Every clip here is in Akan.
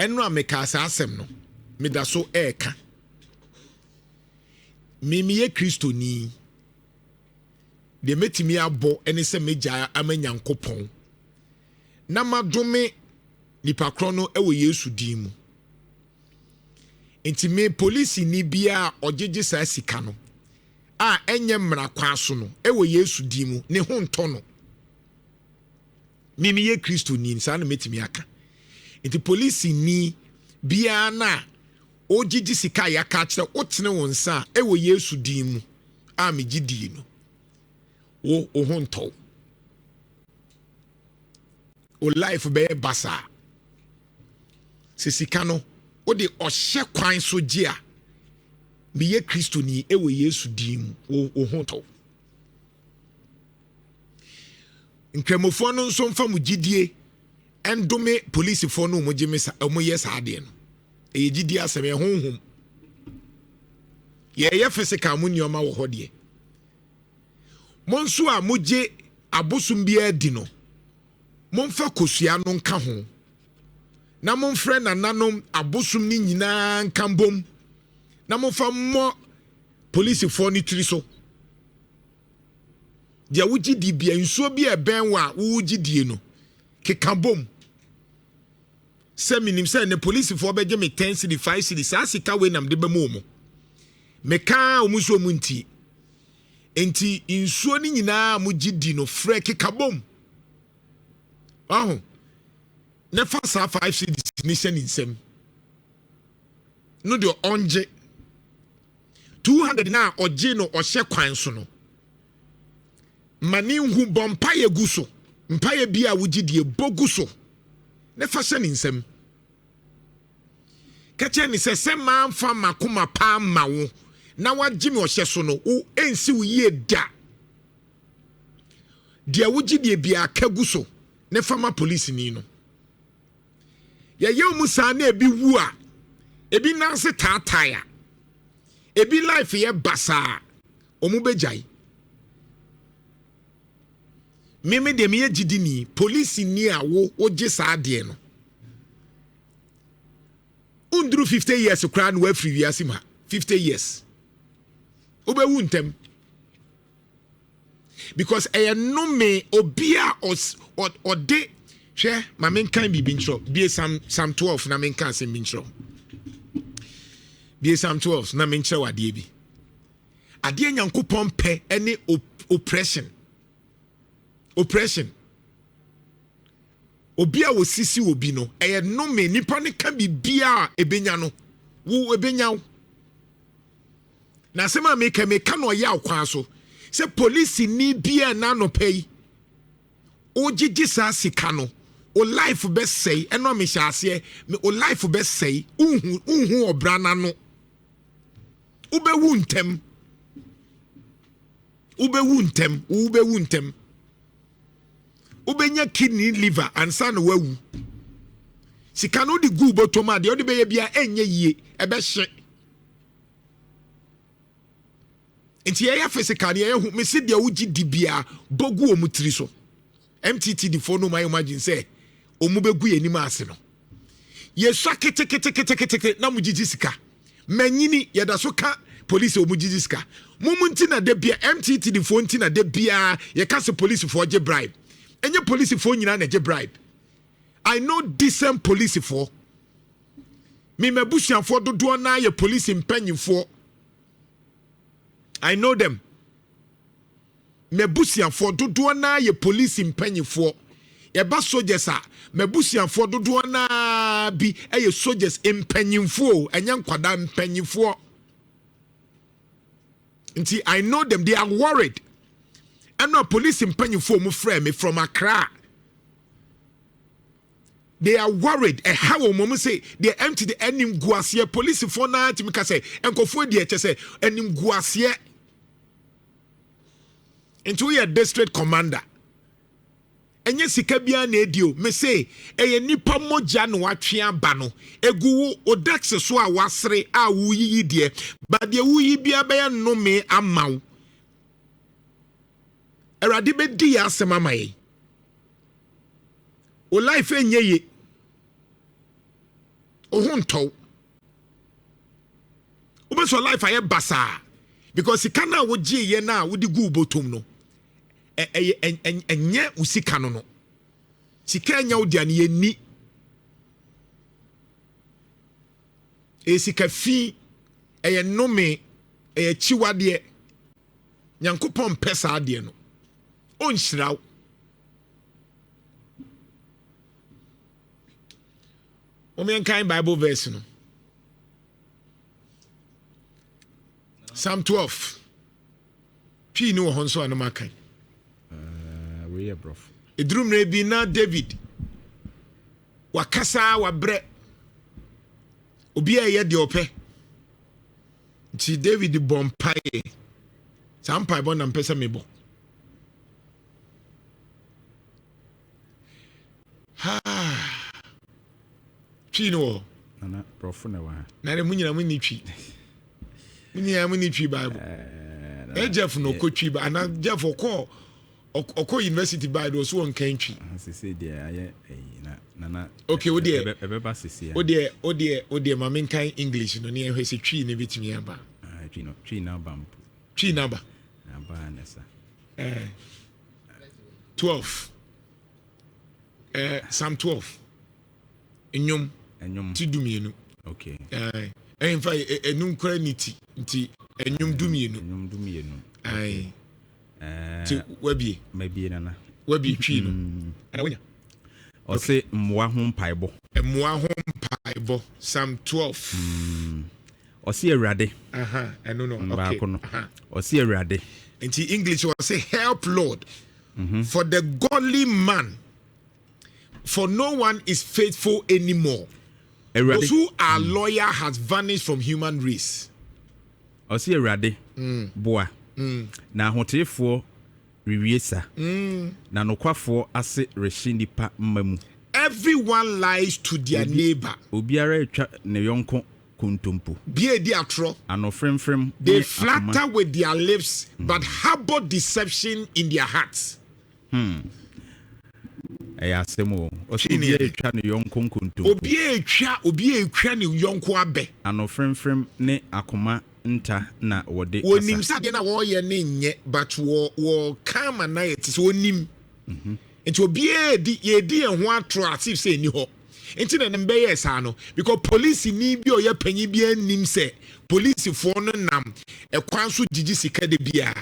eno ameka sa asem no me da so eka mimiye kristoni de metimi abo ene se meja amanyankopon na madome nipa krono ewo Yesu din mu enti me police ni bia ojeje sa sika no a enye mra kwa so no ewo Yesu din mu ne ho nto no mimiye kristoni sa na metimi aka enti police ni bia na ojiji sika ya ka kire otene wonsa ewo Yesu din mu a megidi no wo ohonto o life be basa se sika no o de ohye kwan so gi a biye Kristo ni ewo Yesu din mu wo ohonto nkremofo no nso mfa mu gidie endome police fo no mo gimesa mo yes ade no e gidie asem honhom ye physical mu nyoma wo hode monso a moje abosum bia di no monfa kosua no nka ho na monfrɛ nananom abosum ni nyina nka mbom na monfa mo police for ni tiri so dia wuji di bia nsuo bia ben wa wuji die no keka bom se minim se ne police for beje me 10 cedi 5 cedi sa sika we nam de be mo meka omuso mu nti enti insuo ni nyina mu gidi no frɛ keka bom ne fa sa 5 cedi nation insem no de onje 200 na oje no ohye kwan so no mani hu bompa ye guso mpa ye bia wo gidi boguso ne fa hye nsem kache ni se man fa makoma pa mawo na wagime ohye so no wo ensi wo ye da dia wo gidi bia kaguso ne fama police ni no ye musa na ebi wu a ebi nanse taataya ebi life ye basa omu bejai meme de me gidi ni police ni a wo oje sa de no undru 50 years kra no afri wiase ma 50 years obewu ntem because no me obia ode hwe ma menkan bibi ntro bie sam 12 na menkan sem ntro bie sam 12 na menkyerɛ wade bi ade nyankopɔn pɛ ene oppression obia wo sisi obi no no me nipa ne ka bibia ebenya no wo ebenya na sema meka no ya akwa so se police ni bia na no pay o gigi sa sika no o life be say eno me hyase me o life be say unhu obra na no ubewu ntem ubenya kidney liver ansa no wawu sika no di gu botoma de odi be bia enye yie ebe hye enti ya physical ya hu me se dia wuji di bia bogu omutiri so MTTD for no my imagine say omu begu yenim ase no ye swa kete na mujiji sika manyini ye da so ka police omujiji sika mumunti na de bia MTTD for nti na de bia ye ka se police for je bribe enye police for nyina na je bribe I know decent police for me mebusian for dodo na ye police mpanyimfo I know them. Mebusian for dodo na ye police mpanyifo. Ye ba soldiers a mebusian for dodo na bi ye soldiers mpanyifo, enya nkwada mpanyifo. Nti I know them, they are worried. And no police mpanyifo mu frɛ me from Accra. They are worried. How mom say they empty the enim guasie police for na timika say enkofo die che say enim guasie into your district commander. Enye sika bia na edio me say eye nipa moja no atwe aba no egu odax so a wasre a wuyi die ba de wuyi bia be no me amaw erade be di asema mai o life enye ye ohunto obeso life aye basa because sika na wo gye ye na wo di gu botom no enye usika no sika nya wo dia ne ye ni sika fi eye nome eye chiwade nyankopon pesa ade no onhyiraw kind Bible verse no Psalm 12 Twi no ho nso anoma kan we are brof edrum na bi na David wakasa wabre obi a ye de opɛ nti David bompae sampai bon na mpesa mebo ha twi no na prof na wa na re munyina munni twi munyina munni twi Bible Jeff no ko twi ba na Jeff oko university Bible so won kan twi sese de aye na okay wo de ebeba sese wo de ma men kan English no ne ehwe se twi ne bitimi aba twi na bam twi na ba na sa 12 Psalm 12 enyum ti dumienu okay in fact enum kra niti nti enyum dumienu ai ti wabi mabie nana wabi twi no awanya o se mmoa ho mpaibo Psalm 12 o se awurade eno no okay o se awurade nti English will say help Lord for the godly man, for no one is faithful anymore. Those who are loyal has vanished from human race. Osi erade boa na hotefo riwiesa na nokwafo ase reshi nipa mmamu. Everyone lies to their neighbor. Obiara etwa ne yonko kuntumpo. Bie di atro. Anofremfrem. They flatter with their lips but harbor deception in their hearts. Ayasemo obi etwa ne yonko kuntumpo. Obi etwa ne yonko abe. Anofremfrem ne akoma nta na wode asa. Wonim sade na wo ye ne nye but wo kama na yet so onim. Nti obi di ho atro asif say ni ho. Nti na mbe yes ano because police ni bi oya panyi bi anim say police fo no nam ekwan so gigi sika de bia.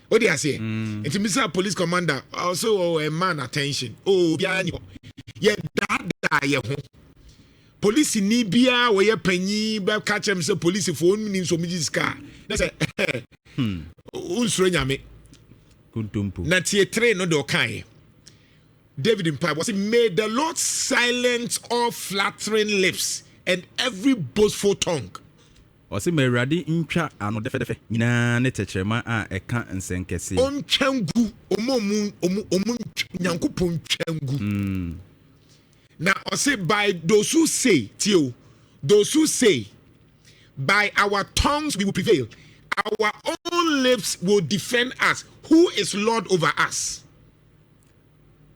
What do you say? Nti Mr. Police Commander also a man attention. Oh bia ni ho. Ye da ye ho. Police ni bia oya panyi ba catch am say police fo ni so gigi sika. Na say unsuro nyame. Kuntumpu. Na tie 3 no do kan. David in Pipe was it, may the Lord silence all flattering lips and every boastful tongue. Osi me radi ntwa ano defe nyina ne techrema a eka nsenkese. Ontwangu omu nyankopon twangu. Now osi by those who say by our tongues we will prevail. Our own lips will defend us. Who is Lord over us?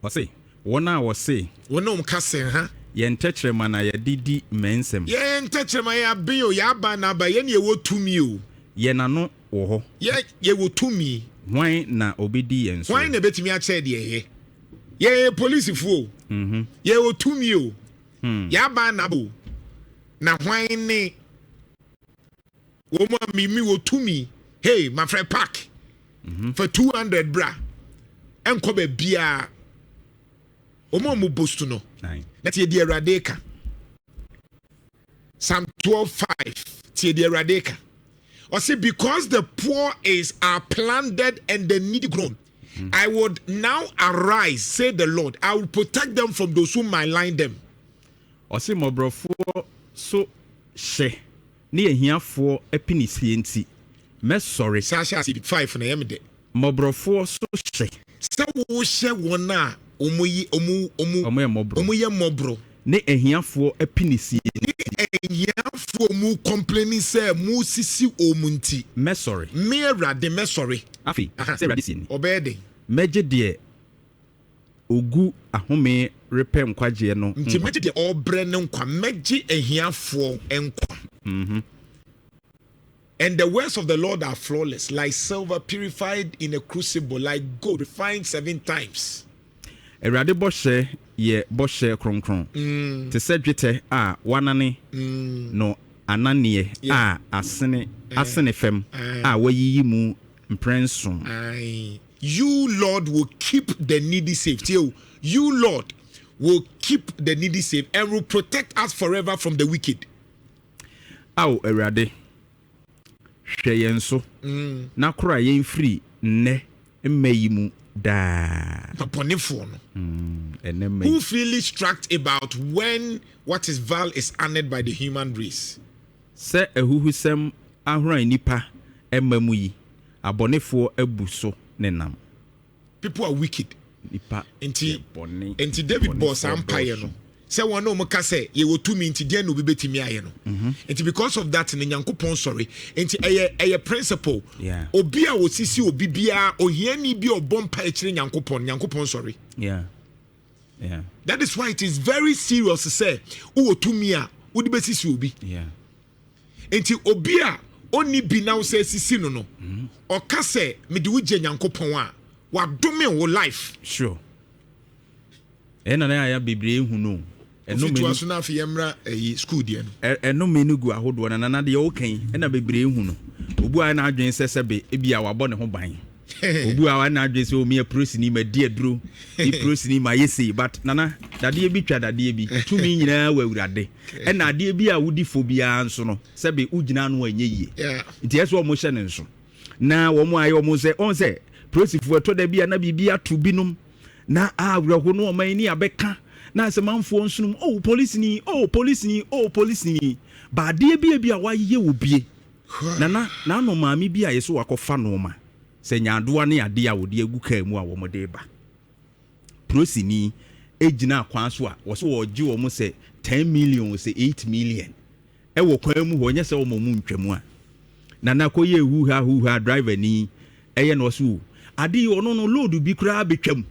Osi wona wose wona kase ha ye ntechrema na ye didi mensem ye ntechrema ya bio ya ba na ba ye ne wotumi o ye nano wo ho ye wotumi hwan na obedi yenso hwan na betimi a che de ye police fu ye wotumi o ya ba na bo na hwan ne wo ma mi wotumi hey my friend pack for 200 bra enko be bia omo boast no that ye dear radeka Psalm 12:5 tie dear radeka or say because the poor are plundered and the needy grown I would now arise say the Lord I will protect them from those who malign them or say mobrofo so she ne ahiafo apinisie nti me sorry Sasha 5 na yemde mobrofo so she se wo she wona omuye mobro ne ahiafo apinisi ne ahiafo mu complaining say mu sisi omunti me sorry me rade me sorry afi say rade sin obede meje de ogu ahome repɛ nkwagye no nti megye de obre ne nkwa megye ehiafo enkwa. And the words of the Lord are flawless, like silver purified in a crucible, like gold refined 7 times. Erade bɔhyɛ yɛ bɔhyɛ kronkron. Te sɛ dwetɛ a wanane no ananeɛ a asene fam a wayiyi mu mprɛnson. You, Lord, will keep the needy safe. You, Lord, will keep the needy safe and will protect us forever from the wicked. Aw Erade hwɛ yɛn so na kora yɛn firi nnɛ mmayi mu daa. Who freely struck about when what is vile is honored by the human race. Sɛ ahuhusɛm ahora nipa ɛma mu yi abɔnefoɔ abu so ne nam. People are wicked. Nipa enti David boss empire no. Say one no moka say ye wo tumi nti dia no be betimi aye no. Enti because of that ne Nyankopon sorry. Enti eye principle. Obi a wo sisi obi bia ohiani bi obompa e kire Nyankopon sorry. Yeah. That is why it is very serious to say wo tumi a wo de besisi obi. Yeah. Enti obi a oni bi now say sisi no no. Oka say me de wo je Nyankopon a wa dome wo life. Sure. Ena na ya bebre hu no. Eno me so na afi yemra school die no. Eno me no gu ahodo na na de okan ena bebre hu no. Obu a na adwen sesebe ebia wabɔ ne ho ban. Obu a na adwen se o me prosini ma die aduro. E prosini ma yesi but nana dade bi twa dade bi. Tumi nyina wa awurade. Ena ade bi a wudi fobia nso no sebe ugina no anye yie. Nti yeso o mo hye ne nso. Na wo mo aye o mo se on se prosifo to da bia na bibia to binom. Na awuraho no oman ni abeka na asemanfo nsunum police ni ba de bia a waye obie na no maami bia yeso wakofa no ma se nyaadoa ne ade a wode agu ka mu a wo mo de ba prosini ejina akwan so a wo so woje wo mo se 10 million se 8 million e wo kwan mu ho nye se wo mo mu ntwamu a na koye hu ha driver ni eye no so ade ono no load bi kura betwam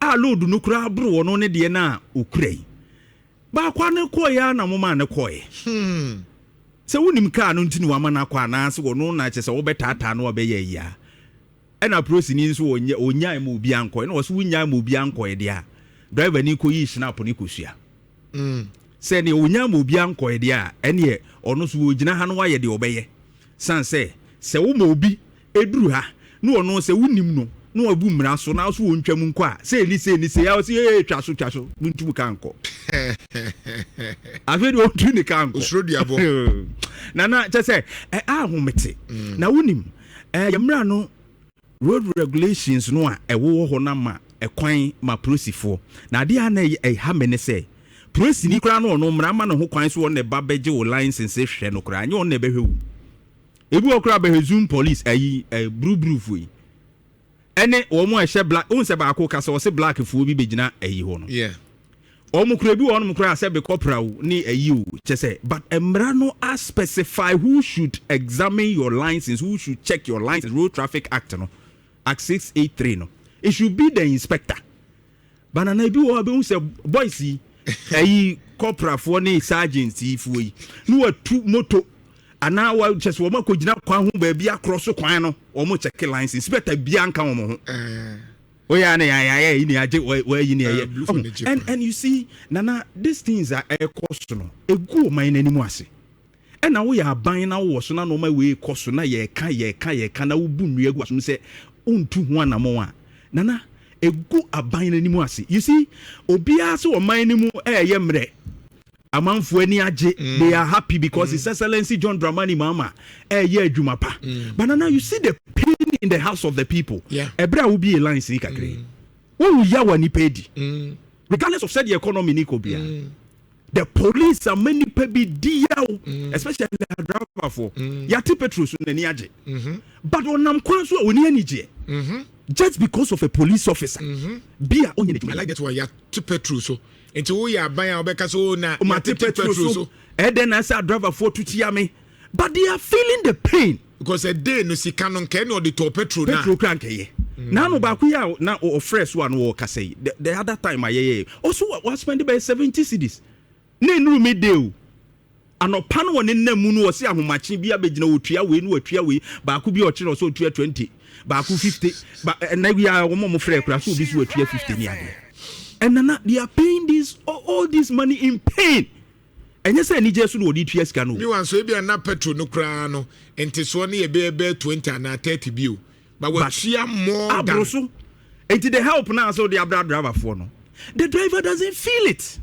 a load no kura bro wono ne de na okurai ba kwa ne koya na moma ne koye se wonim ka no ntini wa mana kwa na se wono na che se wo betata na obeye ya ena prosini nso onya mu obi ankoye na wo so wonya mu obi ankoye de a driver ni koyi snap ni kosua se ne onya mu obi ankoye de a ene ono so ogina ha no wa ye de obeye san se wo ma obi eduru ha no ono se wonim no no abu mra so na so wontwam nko a se ni ya se twa so muntum kanko afedi wontu ni kanko osro diabo na che se ahomete na wonim yemra no road regulations no a ewo ho na ma ekwan ma prosifo na ade a na ha me ne se prosini kra no no mra ma no ho kwan so ne ba beje wo license hwe no kra anye on ne behwe ebi okra be zoom police bru fu ene wo mo ehye black un se ba ko ka so se black fu bi begina ho no o mo kra bi wo no kra se be corporal ni o che but emra no specify who should examine your license, who should check your license. Road Traffic Act no Act 683 no it should be the inspector banana bi wo be un se boys corporal for ni sergeant fu yi no atu moto ana wa chese wo makogina kwan ho ba bia cross kwan no wo mo check license inspector bia nka wo ho oya na ya ni age wa yi ni and you see nana these things are cost no egu o man nani mu ase na wo ya ban na wo so na no ma we cost na ye ka na wo bu nua egu aso se ontu ho anamo a nana egu aban nani mu ase you see obia so o man ni mu ye mre amanfo ani age they are happy because His Excellency John Dramani Mahama ye adwuma pa but now you see the pain in the house of the people ebra will be a line see kakre won ya wani pedi regardless of said the economy ni ko bia the police are many pebi dia especially the driver for yati petrol so nani age but onam kwan so oni ani je just because of a police officer bia onye I like that one yati petrol so into we are buying our back so na petrol so then I said driver for to tia me but they are feeling the pain because a day no si canon can or the top petrol crank ye Now no back we are now or fresh one walk say the other time I also was spending by 70 cedis. Ne no me deal. And no pan one in the moon was here, much be a bit no tria win, no tria we, but could be or so 20, but 50, but and now we are one more fresh class who this were 50 years. And then they are paying this all this money in pain. And yes, I need just to know the TS canoe. You want so be a petrol no crano, and Tiswani a bear 20 and 30 bill. But what she are more than so. And to the help now, so the Abra driver for no. The driver doesn't feel it.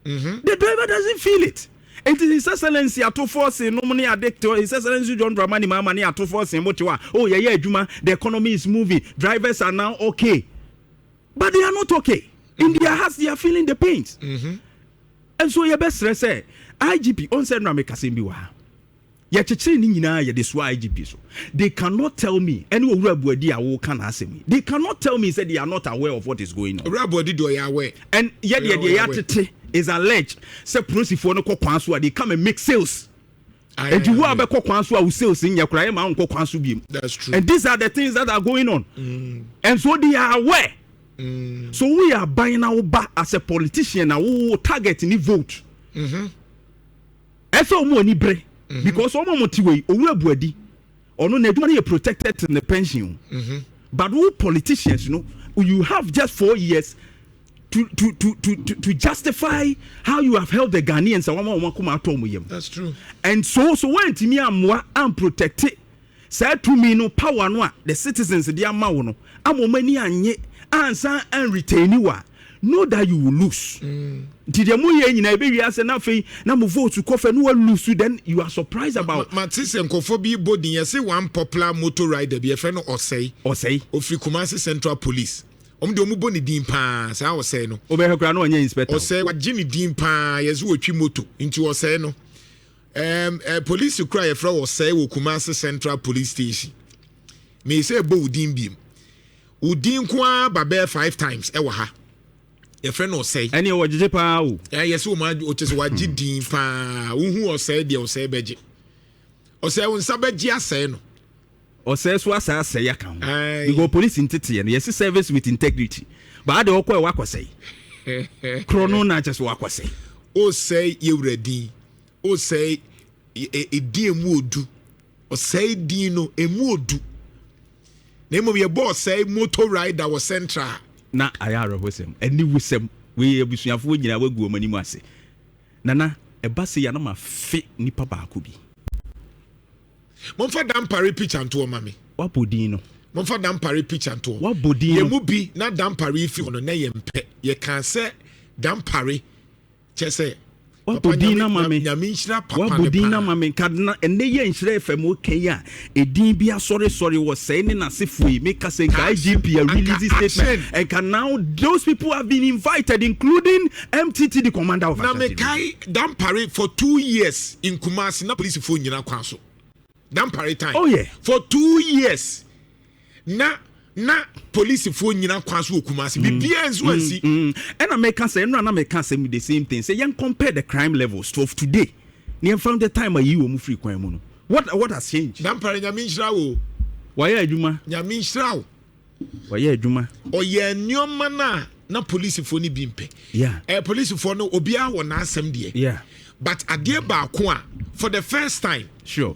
The driver doesn't feel it. And His Excellency at 240, no money addicted. His Excellency John Dramani, my money at 240, Motua. Oh, yeah, Juma, the economy is moving. Drivers are now okay. But they are not okay. In their hearts, they are feeling the pains. And so, your best say, IGP, on said Ramekasimbiwa. IGP. So they cannot tell me any can ask me. They cannot tell me that they are not aware of what is going on. And yet the is alleged say police for no kwanso they come and make sales. And you are about kwanso who sales in your crime and kwanso beam. That's true. And these are the things that are going on. And so they are aware. So we are buying our back as a politician and we will target any vote. And so money break. Because all motivate or body or no need protected in the pension. But we politicians, you have just 4 years to justify how you have held the Ghanaians. That's true. And so when me am protected, say to me no power no the citizens the amount no am many anye answer and retain you know that you will lose. Did you move in a baby as enough? Now move vote to coffee no lose, then you are surprised about Matis and Kofobi body. You say one popular motor rider be a friend or say of Kumasi Central Police. The Muboni Dimpa, I was saying no. Over her grano and inspector. Or say what Jimmy Dimpa yes would moto into or say no. Police you cry a flower or say Kumasi Central Police Station. May say Bo Dimbim. Udin kwa babe 5 times ewaha. Your friend or say any or jipa. Yes, woman, which is what Dimpa, who or say the or say beji. Or say when Sabaji say no. Or says what I say, you go police integrity and yes, service with integrity. But I don't know what I say. Chrono not just what I say. Oh, say you ready. Oh, say a dear mood do. Or say Dino a mood do. Name of your boss say motor rider was central. Na I are with him. And you with him. We have food in our go money mercy. Nana, a bassy yanama fit nipa bakubi. Monfa dampare pitch and to mami. What bodino? Monfa dampare pitch and to. What bodino? Ye mubi na dampare if you na yempe. Ye can say dampare. Chese. What bodina mami? Nhyira papa. What bodina mami? Kadna and they Nhyira FM okay. A DB sorry was saying as if we make us a IGP a release statement. And can now those people have been invited, including MTTD commander of. Na mekai dampare for 2 years in Kumasi na police phone nyina kwanso. Dampare time. Oh yeah. For 2 years. Na police phone nyina kwanso Kumasi. Bibia enso ansi. And I make say no na make say the same thing. Say you compare the crime levels of today. Near from the time you were free crime no. What has changed? Dampare Nhyira wo. Why adwuma? Nhyira wo. Why adwuma? Oye nyoma na police phone ni bimpe. Yeah. Police phone no obia wo na asem de. Yeah. But adie ba ko a for the first time. Sure.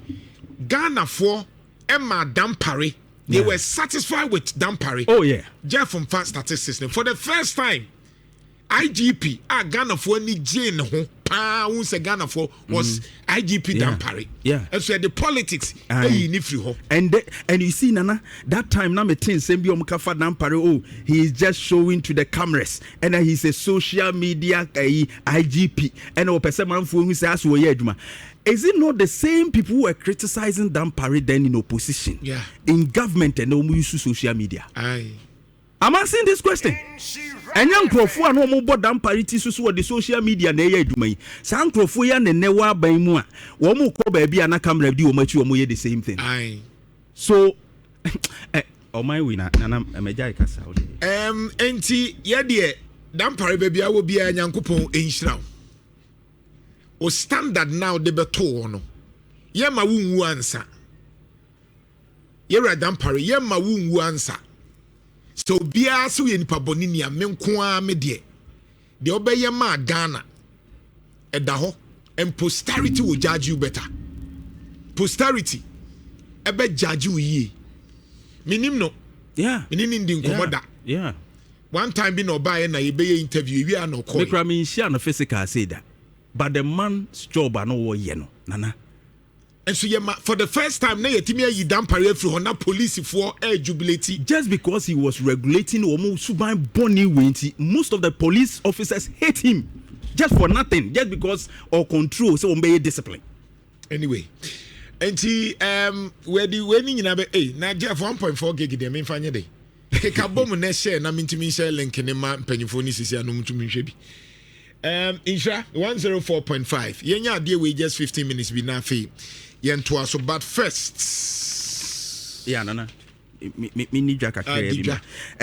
Ghana for Emma Dampare, they were satisfied with Dampare. Oh yeah. Jeff from Fast Statistics. For the first time, IGP Ghana for ni Jane ho pa who say Ghana for was IGP Dampare. Yeah. And so the politics and you see Nana that time na me tin same bi omkafa Dampare oh he is just showing to the cameras and he's a social media IGP and o person man for who say as wo ye adwuma. Is it not the same people who were criticizing Dampare then in opposition? Yeah. In government and no use social media. Aye. I'm asking this question. And young Crawford and no more Dampare to the social media near Dumay. San Crawford and Newa by Mua. One more baby and I come review much you the same thing. Aye. So oh my winner and I'm a jai cassa. NT Yadia Dampare baby I will be a young coupon in Shroud. O standard now de beto no ye ma wunwu ansa ye radam pare ye ma wunwu ansa so bia so ye nipa boni ni me nko a me de obeye ma Ghana eda ho and posterity will judge you better. Posterity ebe judge you ye. Minim no. Yeah. Minim ndi nkomoda. Yeah. One time be no buy na ye be interview we are no call. Make me share no physical say that. But the man's job no wo ye no. Nana. And so for the first time na yetimi ayi dan pare free na police for air jubilate just because he was regulating omo suban boni wenti, most of the police officers hate him just for nothing, just because of control, so obey discipline. Anyway, and where the winning in abe na Jeff 1.4 gig de me fanya dey. Keka bom na share na mintimi share link ne ma mpanyifo ni sisi anu mutumi hwe bi. Nhyira 104.5. Yenya ade we just 15 minutes bi na fe. Jantuah so but first. Yeah, nana. Me Nhyira kakra bi.